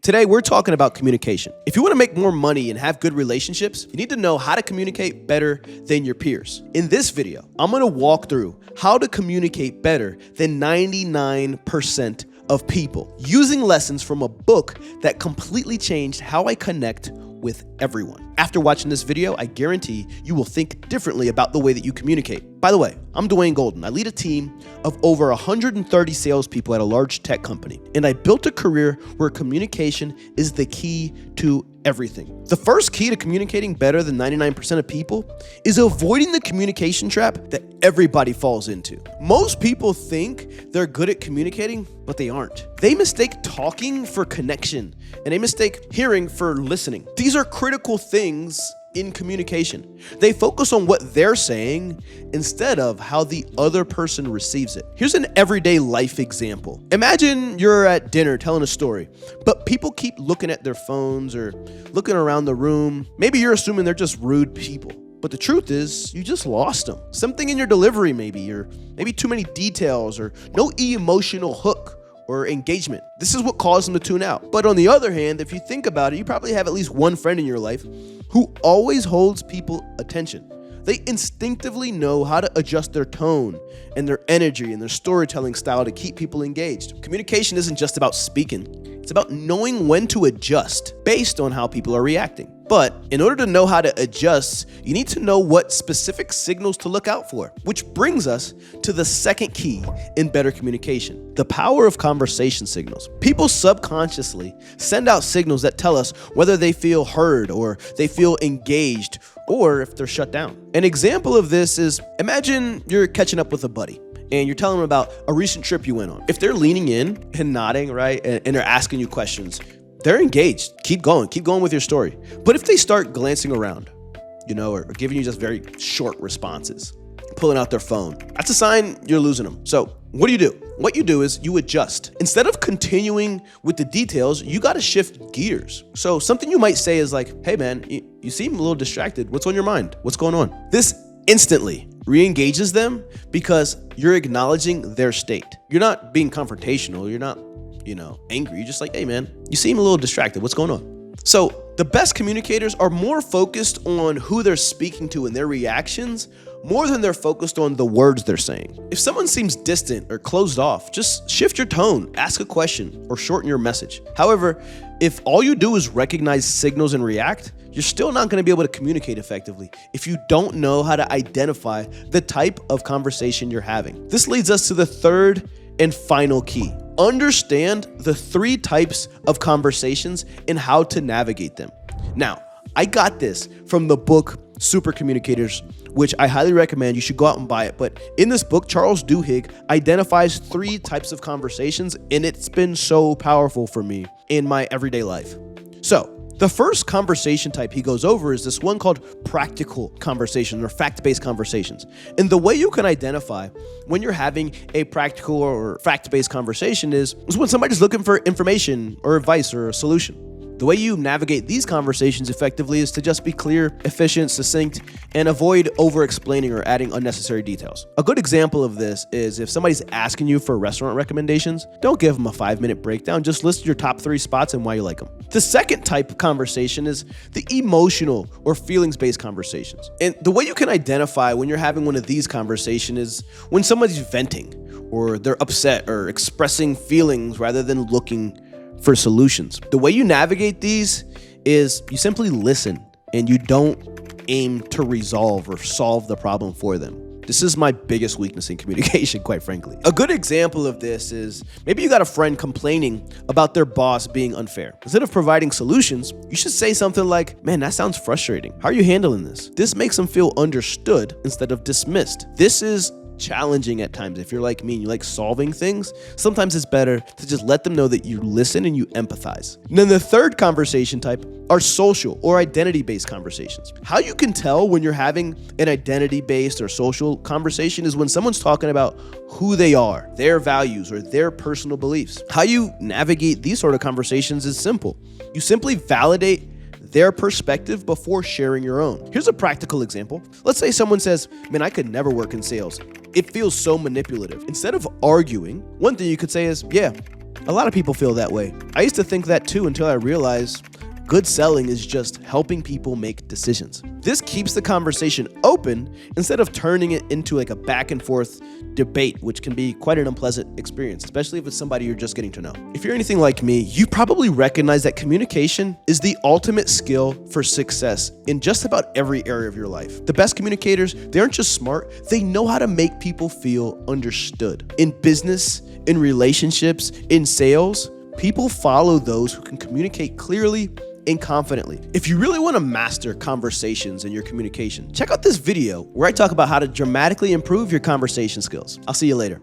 Today, we're talking about communication. If you want to make more money and have good relationships, you need to know how to communicate better than your peers. In this video, I'm going to walk through how to communicate better than 99% of people using lessons from a book that completely changed how I connect with everyone. After watching this video, I guarantee you will think differently about the way that you communicate. By the way, I'm Dwayne Golden. I lead a team of over 130 salespeople at a large tech company, and I built a career where communication is the key to everything. The first key to communicating better than 99% of people is avoiding the communication trap that everybody falls into. Most people think they're good at communicating, but they aren't. They mistake talking for connection, and they mistake hearing for listening. These are critical things in communication. They focus on what they're saying instead of how the other person receives it. Here's an everyday life example. Imagine you're at dinner telling a story, but people keep looking at their phones or looking around the room. Maybe you're assuming they're just rude people, but the truth is you just lost them. Something in your delivery maybe, or maybe too many details, or no emotional hook or engagement. This is what caused them to tune out. But on the other hand, if you think about it, you probably have at least one friend in your life who always holds people attention. They instinctively know how to adjust their tone and their energy and their storytelling style to keep people engaged. Communication isn't just about speaking. It's about knowing when to adjust based on how people are reacting. But in order to know how to adjust, you need to know what specific signals to look out for, which brings us to the second key in better communication: the power of conversation signals. People subconsciously send out signals that tell us whether they feel heard or they feel engaged or if they're shut down. An example of this is, imagine you're catching up with a buddy and you're telling them about a recent trip you went on. If they're leaning in and nodding, right, and they're asking you questions, they're engaged. Keep going with your story. But if they start glancing around, or giving you just very short responses, pulling out their phone, that's a sign you're losing them. So what do? What you do is you adjust. Instead of continuing with the details, you got to shift gears. So something you might say is like, hey man, you seem a little distracted. What's on your mind? What's going on? This instantly re-engages them because you're acknowledging their state. You're not being confrontational. You're not angry. You're just like, hey man, you seem a little distracted. What's going on? So the best communicators are more focused on who they're speaking to and their reactions more than they're focused on the words they're saying. If someone seems distant or closed off, just shift your tone, ask a question, or shorten your message. However, if all you do is recognize signals and react, you're still not going to be able to communicate effectively if you don't know how to identify the type of conversation you're having. This leads us to the third and final key. Understand the 3 types of conversations and how to navigate them. Now, I got this from the book Super Communicators, which I highly recommend. You should go out and buy it. But in this book, Charles Duhigg identifies 3 types of conversations, and it's been so powerful for me in my everyday life. So the first conversation type he goes over is this one called practical conversations or fact-based conversations. And the way you can identify when you're having a practical or fact-based conversation is when somebody's looking for information or advice or a solution. The way you navigate these conversations effectively is to just be clear, efficient, succinct, and avoid over-explaining or adding unnecessary details. A good example of this is if somebody's asking you for restaurant recommendations, don't give them a 5-minute breakdown. Just list your top 3 spots and why you like them. The second type of conversation is the emotional or feelings-based conversations. And the way you can identify when you're having one of these conversations is when somebody's venting or they're upset or expressing feelings rather than looking for solutions. The way you navigate these is you simply listen and you don't aim to resolve or solve the problem for them. This is my biggest weakness in communication, quite frankly. A good example of this is maybe you got a friend complaining about their boss being unfair. Instead of providing solutions, you should say something like, man, that sounds frustrating. How are you handling this? This makes them feel understood instead of dismissed. This is challenging at times. If you're like me and you like solving things, sometimes it's better to just let them know that you listen and you empathize. And then the third conversation type are social or identity-based conversations. How you can tell when you're having an identity-based or social conversation is when someone's talking about who they are, their values, or their personal beliefs. How you navigate these sort of conversations is simple. You simply validate their perspective before sharing your own. Here's a practical example. Let's say someone says, man, I could never work in sales. It feels so manipulative. Instead of arguing, one thing you could say is, yeah, A lot of people feel that way. I used to think that too until I realized good selling is just helping people make decisions. This keeps the conversation open instead of turning it into like a back and forth debate, which can be quite an unpleasant experience, especially if it's somebody you're just getting to know. If you're anything like me, you probably recognize that communication is the ultimate skill for success in just about every area of your life. The best communicators, they aren't just smart, they know how to make people feel understood. In business, in relationships, in sales, people follow those who can communicate clearly and confidently. If you really want to master conversations in your communication, check out this video where I talk about how to dramatically improve your conversation skills. I'll see you later.